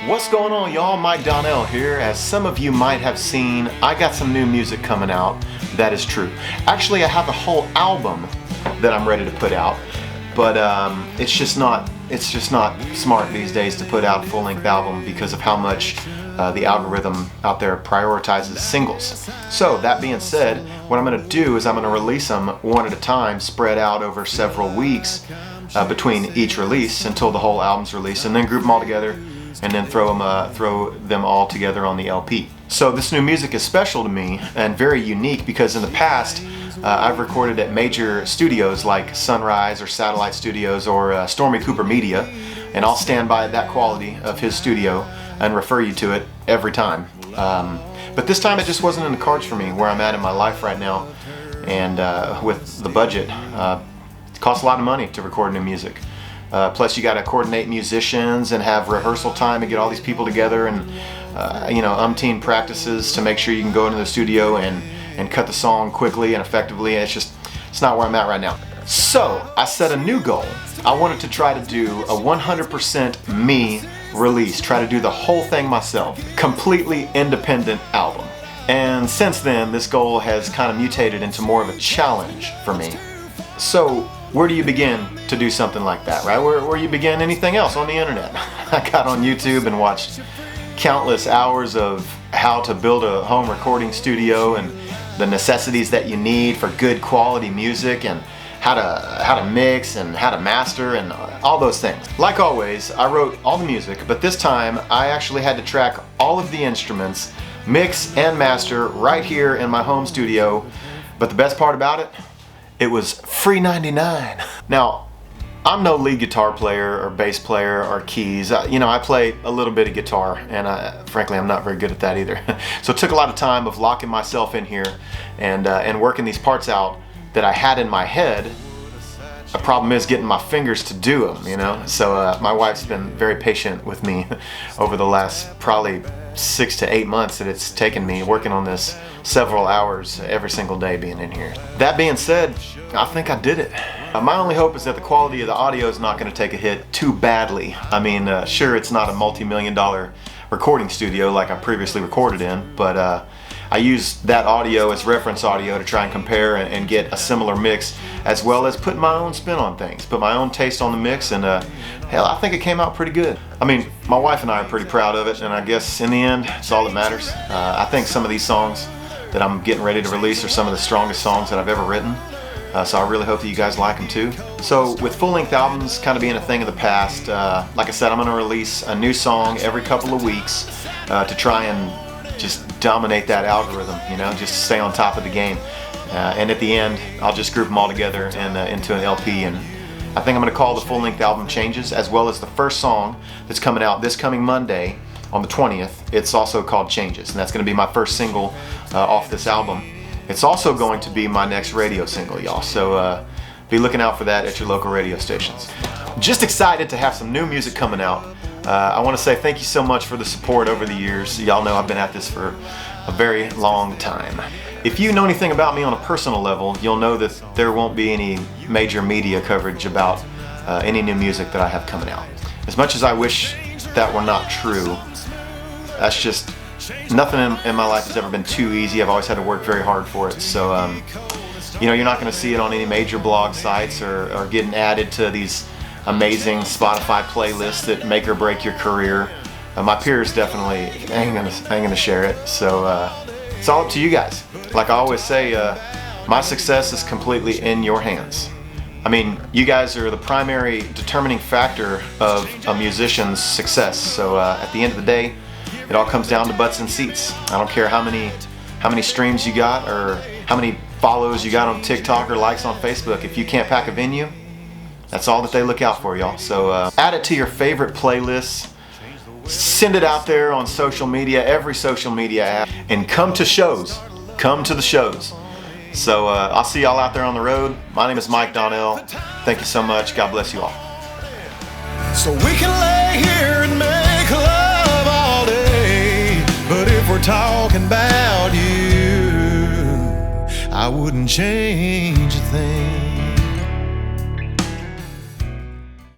What's going on, y'all? Mike Donnell here. As some of you might have seen, I got some new music coming out. That is true. Actually, I have a whole album that I'm ready to put out, but it's just not smart these days to put out a full-length album because of how much the algorithm out there prioritizes singles. So that being said, what I'm going to do is I'm going to release them one at a time, spread out over several weeks between each release until the whole album's released, and then group them all together and then throw them all together on the LP. So this new music is special to me and very unique because in the past I've recorded at major studios like Sunrise or Satellite Studios or Stormy Cooper Media, and I'll stand by that quality of his studio and refer you to it every time. But this time it just wasn't in the cards for me where I'm at in my life right now, and with the budget, it costs a lot of money to record new music. Plus you got to coordinate musicians and have rehearsal time and get all these people together and umpteen practices to make sure you can go into the studio and cut the song quickly and effectively, and it's not where I'm at right now. So I set a new goal. I wanted to try to do a 100% me release, try to do the whole thing myself, completely independent album. And since then this goal has kind of mutated into more of a challenge for me. So where do you begin to do something like that, right? Where you begin anything else on the internet. I got on YouTube and watched countless hours of how to build a home recording studio and the necessities that you need for good quality music and how to mix and how to master and all those things. Like always, I wrote all the music, but this time I actually had to track all of the instruments, mix and master right here in my home studio. But the best part about it, it was free 99. Now, I'm no lead guitar player or bass player or keys. I play a little bit of guitar, and frankly, I'm not very good at that either. So it took a lot of time of locking myself in here and working these parts out that I had in my head. The problem is getting my fingers to do them, So my wife's been very patient with me over the last probably 6 to 8 months that it's taken me working on this, several hours every single day being in here. That being said, I think I did it. My only hope is that the quality of the audio is not going to take a hit too badly. I mean, sure, it's not a multi-million-dollar recording studio like I previously recorded in, but I use that audio as reference audio to try and compare and get a similar mix, as well as put my own spin on things, put my own taste on the mix, and hell, I think it came out pretty good. I mean, my wife and I are pretty proud of it, and I guess in the end, it's all that matters. I think some of these songs that I'm getting ready to release are some of the strongest songs that I've ever written, so I really hope that you guys like them too. So with full-length albums kind of being a thing of the past, like I said, I'm going to release a new song every couple of weeks to try and just dominate that algorithm, just stay on top of the game. And at the end, I'll just group them all together and into an LP. And I think I'm going to call the full-length album Changes, as well as the first song that's coming out this coming Monday on the 20th. It's also called Changes, and that's going to be my first single off this album. It's also going to be my next radio single, y'all. So be looking out for that at your local radio stations. Just excited to have some new music coming out. I want to say thank you so much for the support over the years. Y'all know I've been at this for a very long time. If you know anything about me on a personal level, you'll know that there won't be any major media coverage about any new music that I have coming out. As much as I wish that were not true, that's just nothing in my life has ever been too easy. I've always had to work very hard for it. So, you're not going to see it on any major blog sites or getting added to these amazing Spotify playlists that make or break your career. My peers definitely ain't gonna share it. So it's all up to you guys. Like I always say, my success is completely in your hands. I mean, you guys are the primary determining factor of a musician's success. So at the end of the day, it all comes down to butts and seats. I don't care how many streams you got or how many follows you got on TikTok or likes on Facebook. If you can't pack a venue, that's all that they look out for, y'all. So add it to your favorite playlists, send it out there on social media, every social media app, and come to shows. Come to the shows. So I'll see y'all out there on the road. My name is Mike Donnell. Thank you so much. God bless you all. So we can lay here and make love all day, but if we're talking about you, I wouldn't change a thing.